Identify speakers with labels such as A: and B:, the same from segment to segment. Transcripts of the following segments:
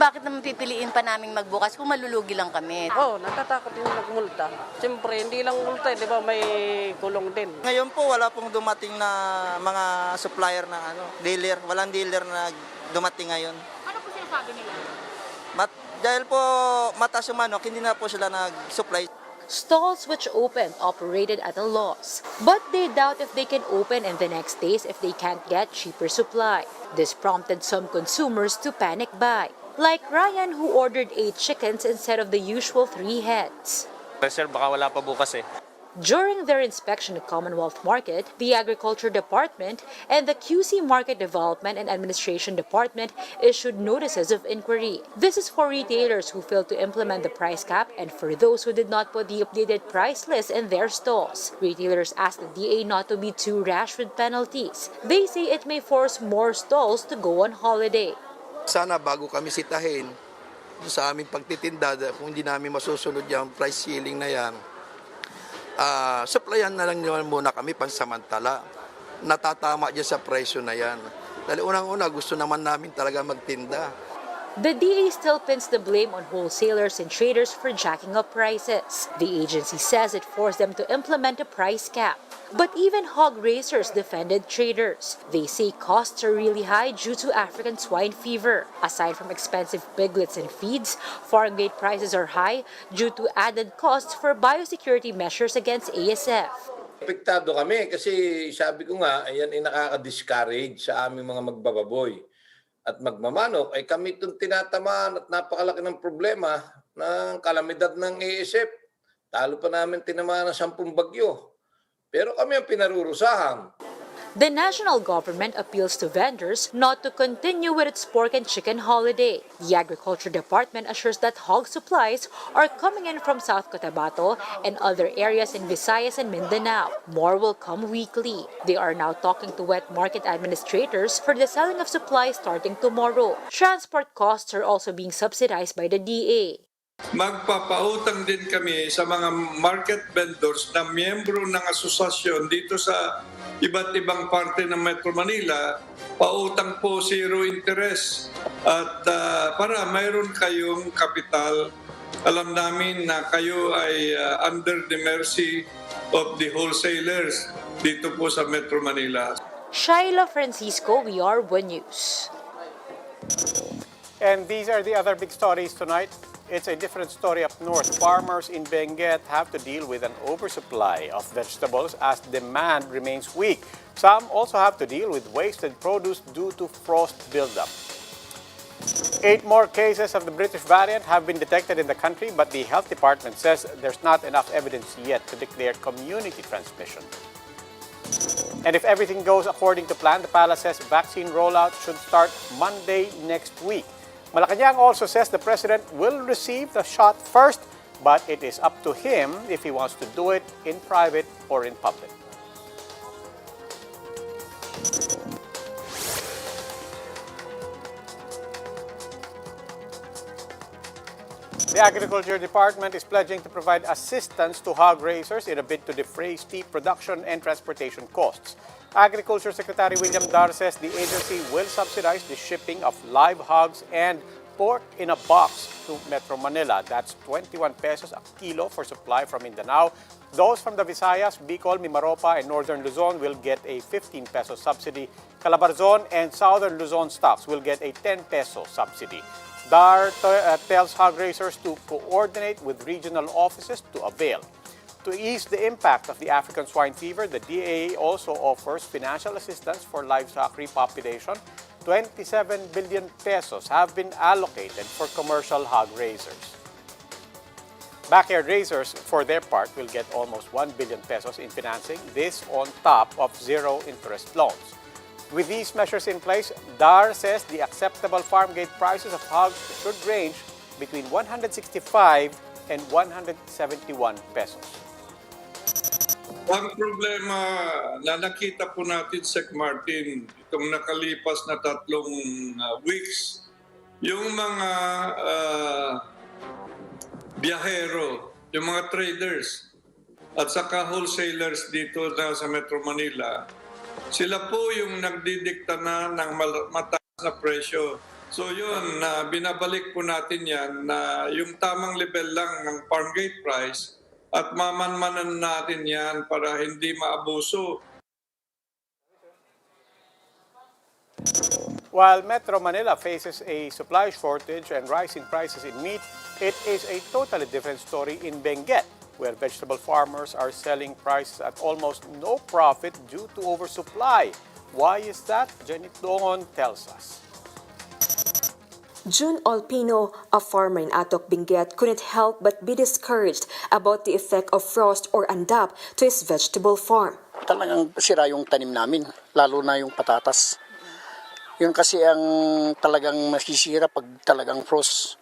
A: Bakit naman pipiliin pa naming magbukas kung malulugi lang kami?
B: Natatakot yung nagmulta. Siyempre, hindi lang multa, di ba, may kulong din.
C: Ngayon po, wala pong dumating na mga supplier na dealer. Walang dealer na dumating ngayon.
D: Ano po sinasabi nila?
C: Dahil po mataas yung manok, hindi na po sila nag-supply.
E: Stalls which opened operated at a loss, but they doubt if they can open in the next days if they can't get cheaper supply. This prompted some consumers to panic buy, like Ryan, who ordered 8 chickens instead of the usual 3 heads.
F: Sir, baka wala pa bukas eh.
E: During their inspection at Commonwealth Market, the Agriculture Department and the QC Market Development and Administration Department issued notices of inquiry. This is for retailers who failed to implement the price cap and for those who did not put the updated price list in their stalls. Retailers asked the DA not to be too rash with penalties. They say it may force more stalls to go on holiday.
G: Sana bago kami sitahin sa aming pagtitinda, kung hindi namin masusunod yung price ceiling na yan, supplyan na lang naman muna kami pansamantala. Natatama dyan sa presyo na yan. Dahil unang-una gusto naman namin talaga magtinda.
E: The DA still pins the blame on wholesalers and traders for jacking up prices. The agency says it forced them to implement a price cap. But even hog raisers defended traders. They say costs are really high due to African swine fever. Aside from expensive piglets and feeds, farm gate prices are high due to added costs for biosecurity measures against ASF.
H: Apektado kami kasi sabi ko nga, ayan ay nakaka-discourage sa aming mga magbababoy. At magmamanok ay kami itong tinatamaan at napakalaki ng problema ng kalamidad ng ASF. Talo pa namin tinamaan ng 10 bagyo. Pero kami ang pinarurusahan.
E: The national government appeals to vendors not to continue with its pork and chicken holiday. The Agriculture Department assures that hog supplies are coming in from South Cotabato and other areas in Visayas and Mindanao. More will come weekly. They are now talking to wet market administrators for the selling of supplies starting tomorrow. Transport costs are also being subsidized by the DA.
I: Magpapautang din kami sa mga market vendors na miyembro ng asosasyon dito sa iba't ibang parte ng Metro Manila. Pautang po zero interest at para mayroon kayong kapital. Alam namin na kayo ay under the mercy of the wholesalers dito po sa Metro Manila.
E: Shaila Francisco, WR1 News.
J: And these are the other big stories tonight. It's a different story up north. Farmers in Benguet have to deal with an oversupply of vegetables as demand remains weak. Some also have to deal with wasted produce due to frost buildup. 8 more cases of the British variant have been detected in the country, but the health department says there's not enough evidence yet to declare community transmission. And if everything goes according to plan, the palace says vaccine rollout should start Monday next week. Malacanang also says the president will receive the shot first, but it is up to him if he wants to do it in private or in public. The Agriculture Department is pledging to provide assistance to hog raisers in a bid to defray steep production and transportation costs. Agriculture Secretary William Dar says the agency will subsidize the shipping of live hogs and pork in a box to Metro Manila. That's 21 pesos a kilo for supply from Mindanao. Those from the Visayas, Bicol, Mimaropa, and Northern Luzon will get a 15 peso subsidy. Calabarzon and Southern Luzon stocks will get a 10 peso subsidy. Dar tells hog raisers to coordinate with regional offices to avail. To ease the impact of the African swine fever, the DAA also offers financial assistance for livestock repopulation. 27 billion pesos have been allocated for commercial hog raisers. Backyard raisers, for their part, will get almost 1 billion pesos in financing, this on top of zero-interest loans. With these measures in place, Dar says the acceptable farm gate prices of hogs should range between 165 and 171 pesos.
I: Ang problema na nakita po natin, Sec Martin, itong nakalipas na 3 weeks, yung mga biyahero, yung mga traders, at saka wholesalers dito sa Metro Manila, sila po yung nagdidikta na ng mataas na presyo So yun, binabalik po natin yan na yung tamang level lang ng farm gate price at mamanmanan natin yan para hindi maabuso.
J: While Metro Manila faces a supply shortage and rising prices in meat, it is a totally different story in Benguet, where vegetable farmers are selling prices at almost no profit due to oversupply. Why is that? Jenny Dongon tells us.
D: June Olpino, a farmer in Atok, Benguet, couldn't help but be discouraged about the effect of frost or andap to his vegetable farm.
K: Talagang sira yung tanim namin, lalo na yung patatas. Yun kasi ang talagang masisira pag talagang frost.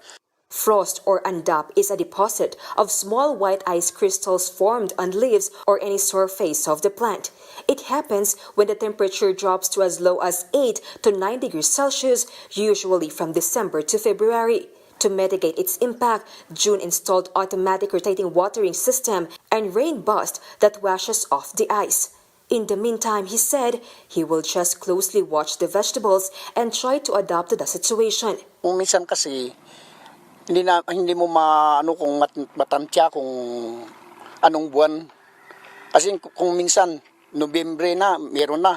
D: Frost or andap is a deposit of small white ice crystals formed on leaves or any surface of the plant. It happens when the temperature drops to as low as 8 to 9 degrees Celsius, usually from December to February. To mitigate its impact, June installed automatic rotating watering system and rain bust that washes off the ice. In the meantime, he said he will just closely watch the vegetables and try to adapt to the situation.
K: Kung minsan kasi hindi mo maano kung matantya kung anong buwan. Kasi kung minsan Nobyembre na, meron na.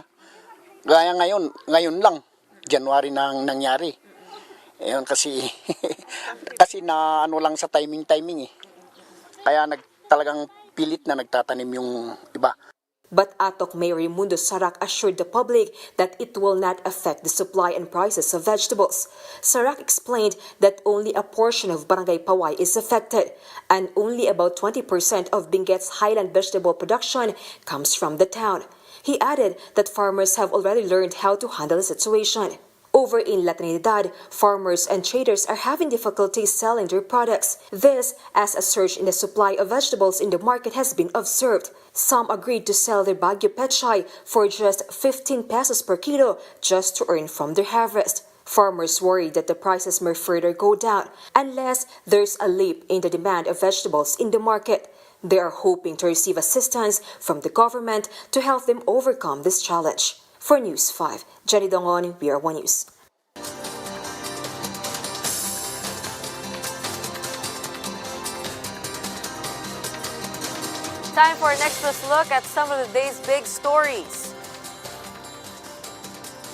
K: Gaya ngayon lang, January na nangyari. Ayun kasi kasi na ano lang sa timing eh. Kaya talagang pilit na nagtatanim yung iba.
D: But Atok Mayor Raimundo Sarak assured the public that it will not affect the supply and prices of vegetables. Sarak explained that only a portion of Barangay Paway is affected, and only about 20% of Benguet's highland vegetable production comes from the town. He added that farmers have already learned how to handle the situation. Over in La Trinidad, farmers and traders are having difficulty selling their products. This as a surge in the supply of vegetables in the market has been observed. Some agreed to sell their Baguio Pechay for just 15 pesos per kilo just to earn from their harvest. Farmers worry that the prices may further go down unless there's a leap in the demand of vegetables in the market. They are hoping to receive assistance from the government to help them overcome this challenge. For News 5, Jenny Dongon, We Are One News.
E: Time for an extra look at some of the day's big stories.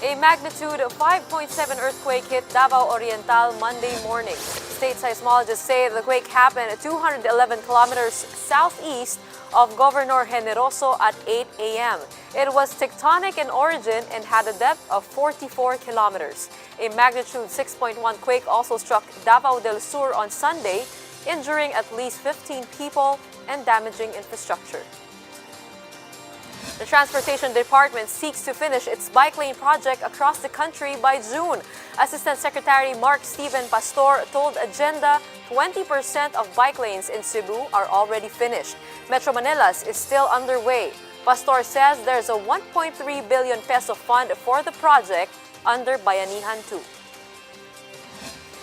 E: A magnitude of 5.7 earthquake hit Davao Oriental Monday morning. State seismologists say the quake happened at 211 kilometers southeast of Governor Generoso at 8 a.m. It was tectonic in origin and had a depth of 44 kilometers. A magnitude 6.1 quake also struck Davao del Sur on Sunday, injuring at least 15 people and damaging infrastructure. The Transportation Department seeks to finish its bike lane project across the country by June. Assistant Secretary Mark Steven Pastor told Agenda 20% of bike lanes in Cebu are already finished. Metro Manila's is still underway. Pastor says there's a 1.3 billion peso fund for the project under Bayanihan 2.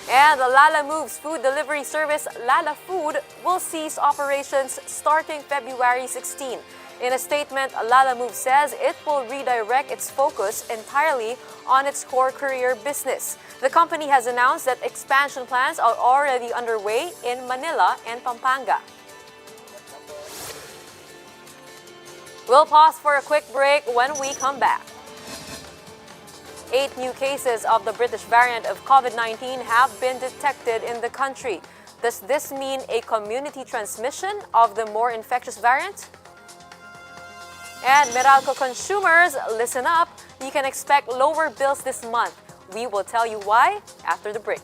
E: And the Lala Moves food delivery service, Lala Food, will cease operations starting February 16. In a statement, Lala Move says it will redirect its focus entirely on its core courier business. The company has announced that expansion plans are already underway in Manila and Pampanga. We'll pause for a quick break. When we come back, 8 new cases of the British variant of COVID-19 have been detected in the country. Does this mean a community transmission of the more infectious variant? And Meralco consumers, listen up. You can expect lower bills this month. We will tell you why after the break.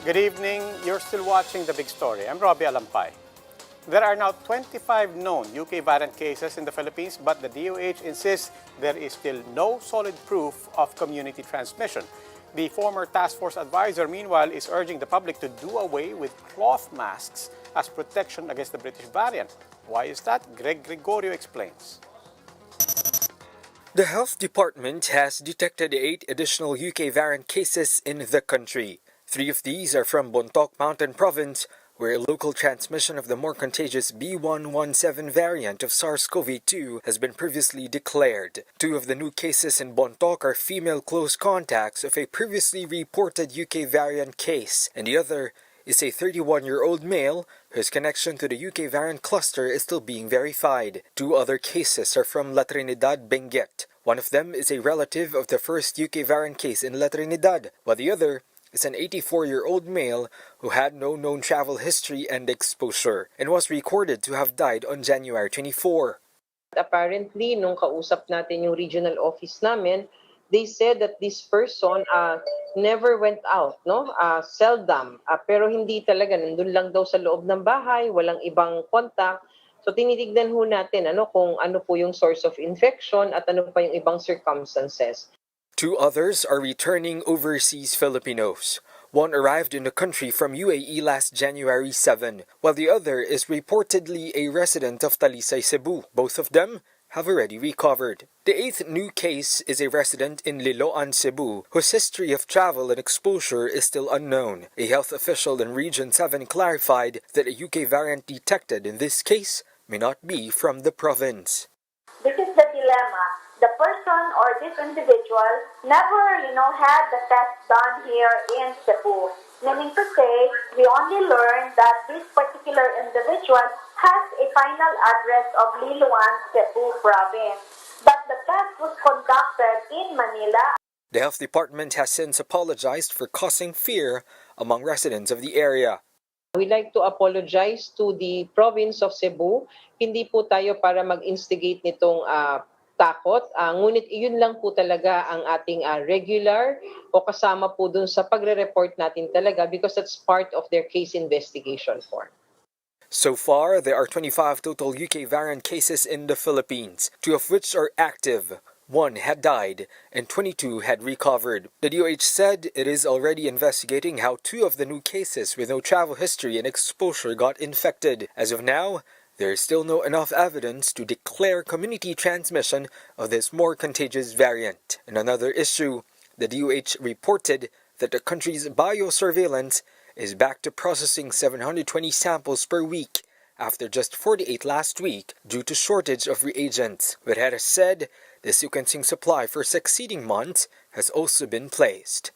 J: Good evening. You're still watching The Big Story. I'm Robbie Alampay. There are now 25 known UK variant cases in the Philippines, but the DOH insists there is still no solid proof of community transmission. The former task force advisor, meanwhile, is urging the public to do away with cloth masks as protection against the British variant. Why is that? Greg Gregorio explains.
L: The Health Department has detected 8 additional UK variant cases in the country. 3 of these are from Bontoc Mountain Province, where local transmission of the more contagious B117 variant of SARS-CoV-2 has been previously declared. 2 of the new cases in Bontoc are female close contacts of a previously reported UK variant case, and the other is a 31-year-old male whose connection to the UK variant cluster is still being verified. 2 other cases are from La Trinidad, Benguet. One of them is a relative of the first UK variant case in La Trinidad, while the other is an 84-year-old male who had no known travel history and exposure and was recorded to have died on January 24.
M: Apparently, nung kausap natin yung regional office namin, they said that this person never went out, no? Seldom. Pero hindi talaga, nandun lang daw sa loob ng bahay, walang ibang contact. So tinitignan ho natin kung ano po yung source of infection at ano pa yung ibang circumstances.
L: 2 others are returning overseas Filipinos. One arrived in the country from UAE last January 7, while the other is reportedly a resident of Talisay, Cebu. Both of them have already recovered. The 8th new case is a resident in Liloan, Cebu, whose history of travel and exposure is still unknown. A health official in Region 7 clarified that a UK variant detected in this case may not be from the province.
N: This is the dilemma. The person or this individual never, had the test done here in Cebu. Meaning to say, we only learned that this particular individual has a final address of Liloan, Cebu province. But the test was conducted in Manila.
L: The health department has since apologized for causing fear among residents of the area.
M: We like to apologize to the province of Cebu. Hindi po tayo para mag-instigate nitong takot. Ngunit yun lang po talaga ang ating regular o kasama po dun sa pagre-report natin talaga because that's part of their case investigation form.
L: So far, there are 25 total UK variant cases in the Philippines, 2 of which are active. 1 had died and 22 had recovered. The DOH said it is already investigating how 2 of the new cases with no travel history and exposure got infected. As of now, there is still no enough evidence to declare community transmission of this more contagious variant. In another issue, the DOH reported that the country's biosurveillance is back to processing 720 samples per week after just 48 last week due to shortage of reagents. But it has said the sequencing supply for succeeding months has also been placed.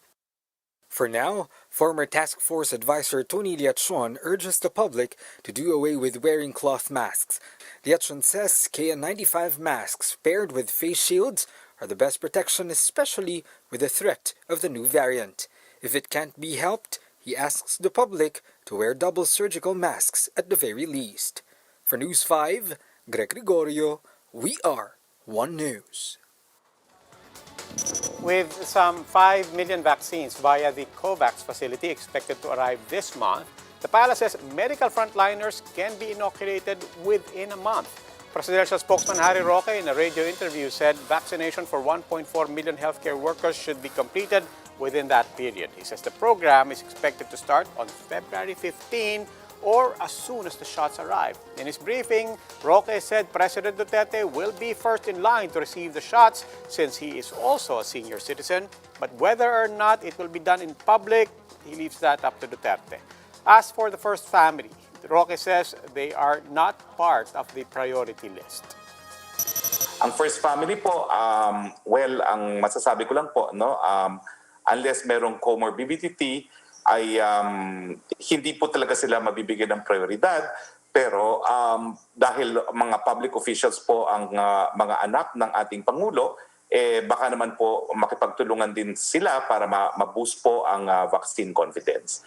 L: For now, former task force advisor Tony Liachon urges the public to do away with wearing cloth masks. Liachon says KN95 masks paired with face shields are the best protection, especially with the threat of the new variant. If it can't be helped, he asks the public to wear double surgical masks at the very least. For News 5, Greg Gregorio, we are One News.
J: With some 5 million vaccines via the COVAX facility expected to arrive this month, the palace's medical frontliners can be inoculated within a month. Presidential spokesman Harry Roque in a radio interview said vaccination for 1.4 million healthcare workers should be completed within that period. He says the program is expected to start on February 15 or as soon as the shots arrive. In his briefing, Roque said President Duterte will be first in line to receive the shots since he is also a senior citizen. But whether or not it will be done in public, he leaves that up to Duterte. As for the first family, Roque says they are not part of the priority list.
O: Ang first family po, ang masasabi ko lang po, unless merong comorbidity, ay hindi po talaga sila mabibigyan ng prioridad. Pero dahil mga public officials po ang mga anak ng ating Pangulo, baka naman po makipagtulungan din sila para ma-boost po ang vaccine confidence.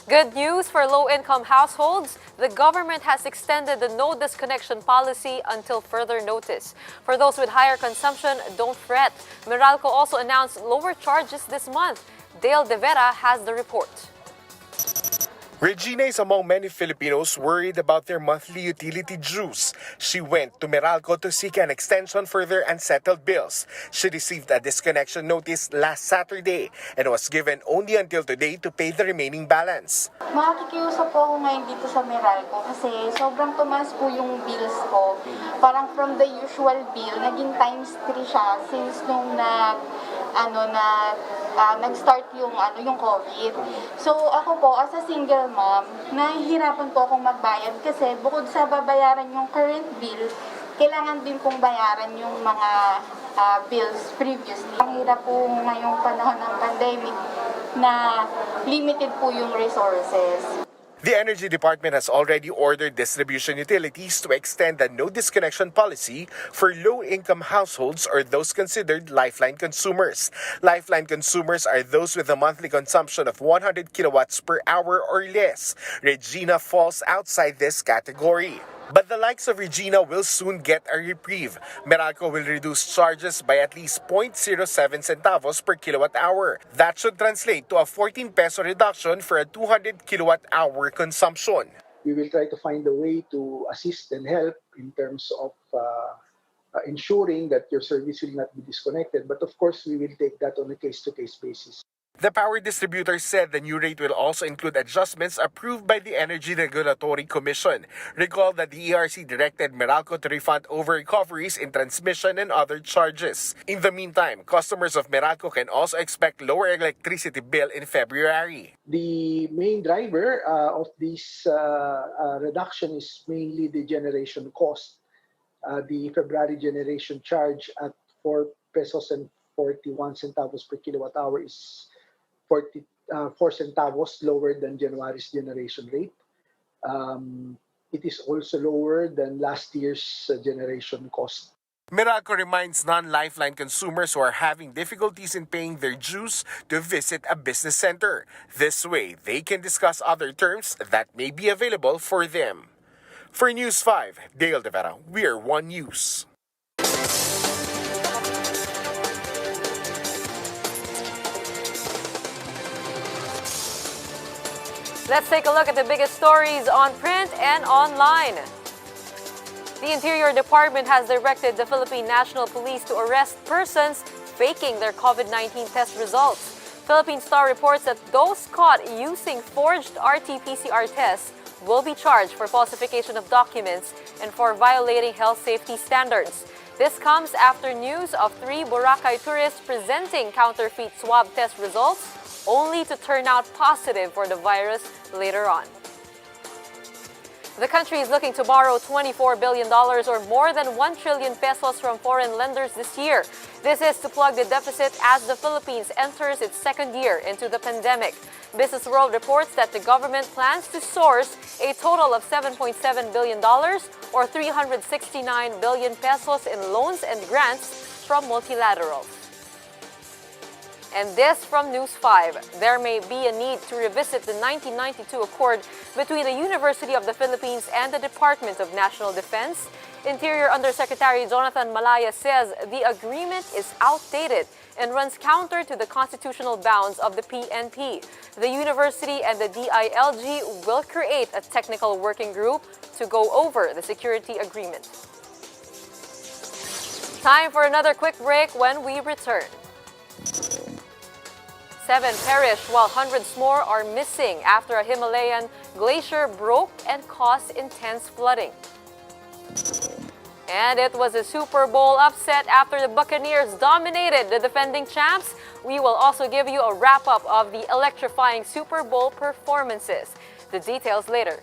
P: Good news for low-income households. The government has extended the no disconnection policy until further notice. For those with higher consumption, don't fret. Meralco also announced lower charges this month. Dale De Vera has the report.
Q: Regina is among many Filipinos worried about their monthly utility dues. She went to Meralco to seek an extension for their unsettled bills. She received a disconnection notice last Saturday and was given only until today to pay the remaining balance.
R: Makikiusap po ako ngayon dito sa Meralco kasi sobrang tumaas po yung bills ko. Parang from the usual bill, naging times 3 siya since nung nag-start yung COVID. So ako po as a single mom, nahihirapan po akong magbayad kasi bukod sa babayaran yung current bill, kailangan din pong bayaran yung mga bills previously. Ang hirap po ngayong panahon ng pandemic na limited po yung resources.
Q: The Energy Department has already ordered distribution utilities to extend the no disconnection policy for low-income households or those considered lifeline consumers. Lifeline consumers are those with a monthly consumption of 100 kilowatts per hour or less. Regina falls outside this category. But the likes of Regina will soon get a reprieve. Meralco will reduce charges by at least 0.07 centavos per kilowatt hour. That should translate to a 14 peso reduction for a 200 kilowatt hour consumption.
S: We will try to find a way to assist and help in terms of ensuring that your service will not be disconnected. But of course, we will take that on a case-to-case basis.
Q: The power distributor said the new rate will also include adjustments approved by the Energy Regulatory Commission. Recall that the ERC directed Meralco to refund over-recoveries in transmission and other charges. In the meantime, customers of Meralco can also expect lower electricity bill in February.
S: The main driver of this reduction is mainly the generation cost. The February generation charge at 4 pesos and 41 centavos per kilowatt hour is 4 centavos lower than January's generation rate. It is also lower than last year's generation cost.
Q: Meralco reminds non-lifeline consumers who are having difficulties in paying their dues to visit a business center. This way, they can discuss other terms that may be available for them. For News 5, Dale De Vera, We're One News.
P: Let's take a look at the biggest stories on print and online. The Interior Department has directed the Philippine National Police to arrest persons faking their COVID-19 test results. Philippine Star reports that those caught using forged RT-PCR tests will be charged for falsification of documents and for violating health safety standards. This comes after news of 3 Boracay tourists presenting counterfeit swab test results only to turn out positive for the virus later on. The country is looking to borrow $24 billion or more than 1 trillion pesos from foreign lenders this year. This is to plug the deficit as the Philippines enters its second year into the pandemic. Business World reports that the government plans to source a total of $7.7 billion or 369 billion pesos in loans and grants from multilaterals. And this from News 5. There may be a need to revisit the 1992 accord between the University of the Philippines and the Department of National Defense. Interior Undersecretary Jonathan Malaya says the agreement is outdated and runs counter to the constitutional bounds of the PNP. The university and the DILG will create a technical working group to go over the security agreement. Time for another quick break. When we return. 7 perish while hundreds more are missing after a Himalayan glacier broke and caused intense flooding. And it was a Super Bowl upset after the Buccaneers dominated the defending champs. We will also give you a wrap-up of the electrifying Super Bowl performances. The details later.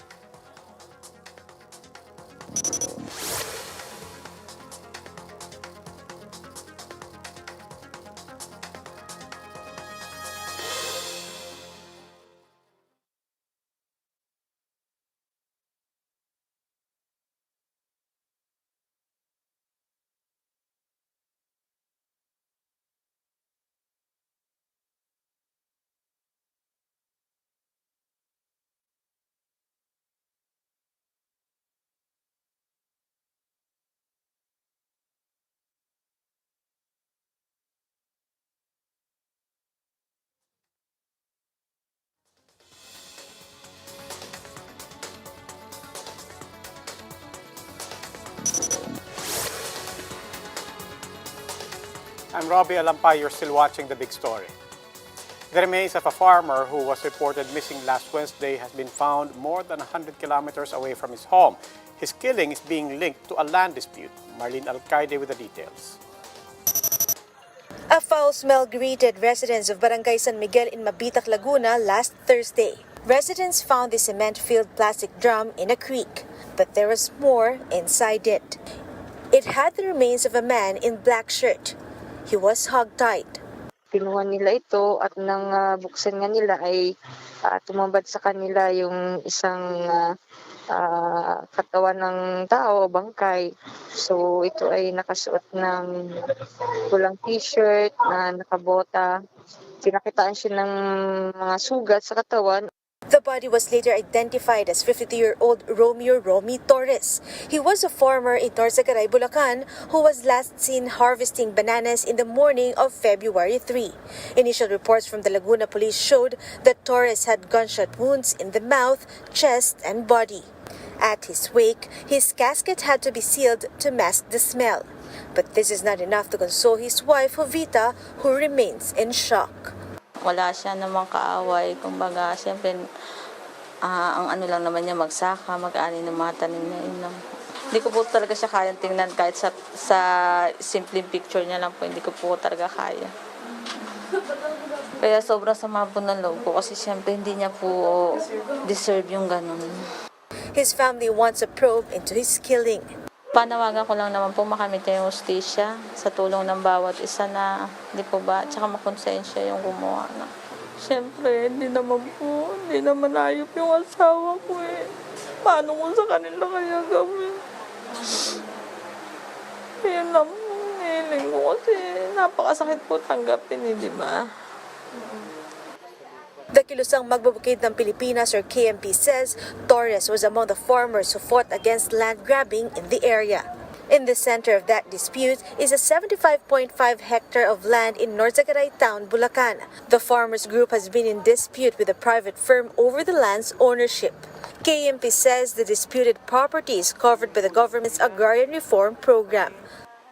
J: I'm Robbie Alampay. You're still watching The Big Story. The remains of a farmer who was reported missing last Wednesday has been found more than 100 kilometers away from his home. His killing is being linked to a land dispute. Marlene Alcaide with the details.
T: A foul smell greeted residents of Barangay San Miguel in Mabitac, Laguna last Thursday. Residents found the cement-filled plastic drum in a creek, but there was more inside it. It had the remains of a man in black shirt. He was hogtied.
U: Kinuha nila ito at nang buksan nga nila ay tumambad sa kanila yung isang katawan ng tao, bangkay. So ito ay nakasuot ng pulang t-shirt, nakabota. Pinakitaan siya ng mga sugat sa katawan.
T: The body was later identified as 52-year-old Romeo Romy Torres. He was a farmer in Norzagaray, Bulacan, who was last seen harvesting bananas in the morning of February 3. Initial reports from the Laguna police showed that Torres had gunshot wounds in the mouth, chest, and body. At his wake, his casket had to be sealed to mask the smell. But this is not enough to console his wife, Jovita, who remains in shock.
A: Wala siya namang kaaway. Kumbaga, siyempre, ang ano lang naman niya, magsaka, mag-ani ng mga tanim niya. Yun lang. Hindi ko po talaga siya kayang tingnan kahit sa simpleng picture niya lang po. Hindi ko po talaga kaya. Kaya sobrang sama po ng loob ko kasi siyempre hindi niya po deserve yung ganun.
T: His family wants a probe into his killing.
A: Panawagan ko lang naman po makamit niya yung hustisya sa tulong ng bawat isa na, di po ba, tsaka makonsensya yung gumawa na. Siyempre, hindi naman ayop yung asawa ko eh. Paano ko sa kanila kaya gawin? Yun lang, hiling ko kasi napakasakit po tanggapin eh, di ba?
T: The Kilusang Magbabukid ng Pilipinas or KMP says Torres was among the farmers who fought against land grabbing in the area. In the center of that dispute is a 75.5 hectare of land in Norzagaray town, Bulacan. The farmers group has been in dispute with a private firm over the land's ownership. KMP says the disputed property is covered by the government's agrarian reform program.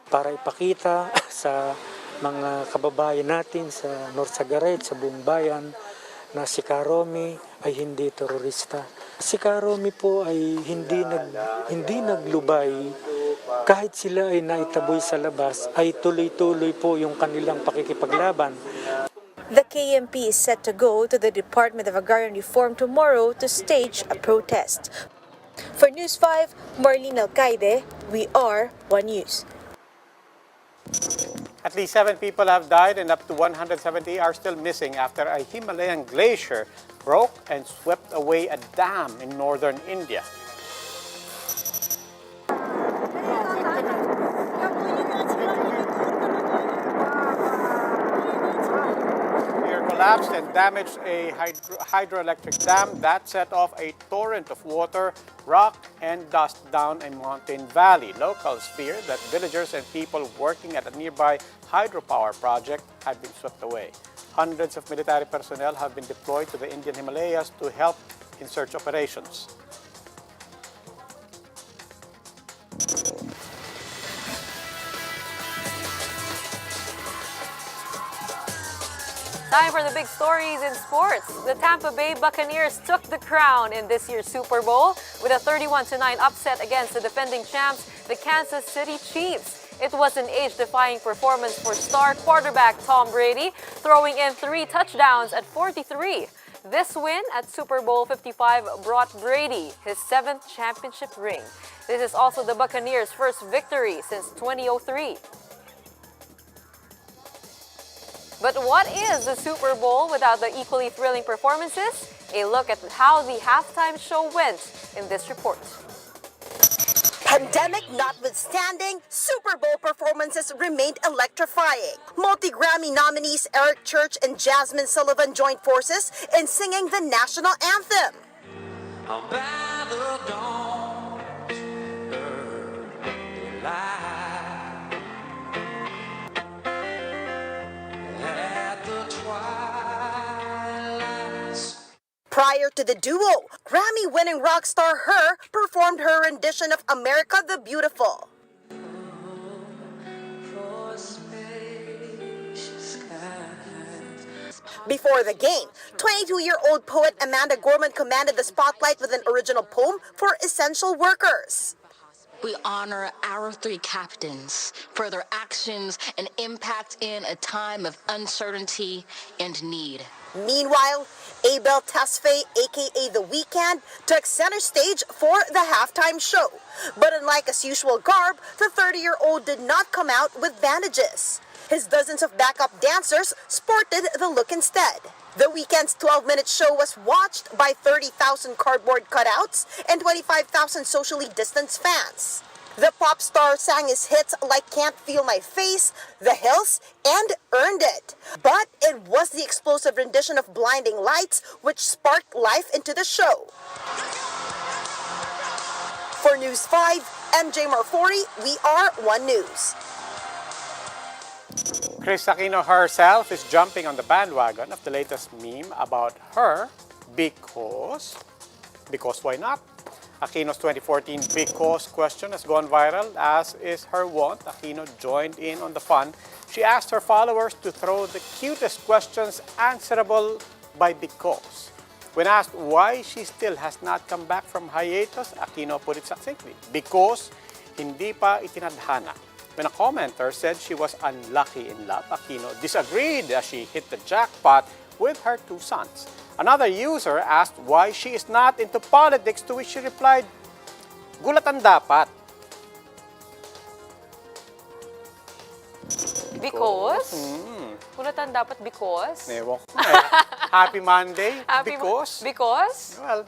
V: Para ipakita sa mga kababayan natin sa Norzagaray, sa buong bayan, na si Karomi ay hindi terorista. Si Karomi po ay hindi naglubay. Kahit sila ay naitaboy sa labas, ay tuloy-tuloy po yung kanilang pakikipaglaban.
T: The KMP is set to go to the Department of Agrarian Reform tomorrow to stage a protest. For News 5, Marlene Alcaide, we are One News.
J: At least 7 people have died and up to 170 are still missing after a Himalayan glacier broke and swept away a dam in northern India. Collapsed and damaged a hydroelectric dam that set off a torrent of water, rock, and dust down a mountain valley. Locals fear that villagers and people working at a nearby hydropower project have been swept away. Hundreds of military personnel have been deployed to the Indian Himalayas to help in search operations.
P: Time for the big stories in sports. The Tampa Bay Buccaneers took the crown in this year's Super Bowl with a 31-9 upset against the defending champs, the Kansas City Chiefs. It was an age-defying performance for star quarterback Tom Brady, throwing in 3 touchdowns at 43. This win at Super Bowl 55 brought Brady his 7th championship ring. This is also the Buccaneers' first victory since 2003. But what is the Super Bowl without the equally thrilling performances? A look at how the halftime show went in this report.
W: Pandemic notwithstanding, Super Bowl performances remained electrifying. Multi-Grammy nominees Eric Church and Jasmine Sullivan joined forces in singing the national anthem. Prior to the duo, Grammy-winning rock star Her performed her rendition of America the Beautiful. Before the game, 22-year-old poet Amanda Gorman commanded the spotlight with an original poem for essential workers.
B: We honor our three captains for their actions and impact in a time of uncertainty and need.
W: Meanwhile, Abel Tesfaye, aka The Weeknd, took center stage for the halftime show. But unlike his usual garb, the 30-year-old did not come out with bandages. His dozens of backup dancers sported the look instead. The Weeknd's 12-minute show was watched by 30,000 cardboard cutouts and 25,000 socially distanced fans. The pop star sang his hits like Can't Feel My Face, The Hills, and Earned It. But it was the explosive rendition of Blinding Lights which sparked life into the show. For News 5, MJ Marfori, we are One News.
J: Chris Aquino herself is jumping on the bandwagon of the latest meme about her because why not? Aquino's 2014 because question has gone viral, as is her wont. Aquino joined in on the fun. She asked her followers to throw the cutest questions answerable by because. When asked why she still has not come back from hiatus, Aquino put it succinctly, because hindi pa itinadhana. When a commenter said she was unlucky in love, Aquino disagreed as she hit the jackpot with her two sons. Another user asked why she is not into politics, to which she replied, "Gulatan dapat."
P: Because? Gulatan dapat because?
J: Ewan ko. Happy Monday. Because?
P: Because?
J: Well,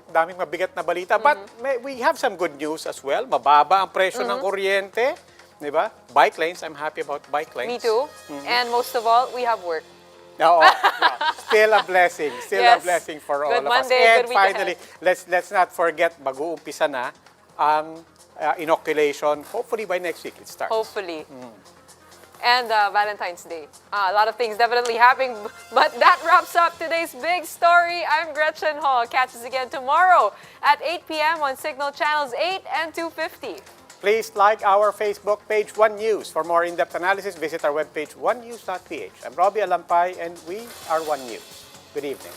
J: daming mabigat na balita. But we have some good news as well. Mababa ang presyo ng kuryente. Diba? Bike lanes, I'm happy about bike lanes.
P: Me too. And most of all, we have work.
J: No, still a blessing. Still a blessing for all
P: Good
J: of
P: Monday,
J: us. And
P: good week
J: finally,
P: ahead.
J: let's not forget, mag-uumpisa na ang inoculation. Hopefully by next week it starts.
P: Hopefully. And Valentine's Day. A lot of things definitely happening. But that wraps up today's big story. I'm Gretchen Hall. Catch us again tomorrow at 8 p.m. on Signal Channels 8 and 250.
J: Please like our Facebook page, One News. For more in-depth analysis, visit our webpage, onenews.ph. I'm Robbie Alampay, and we are One News. Good evening.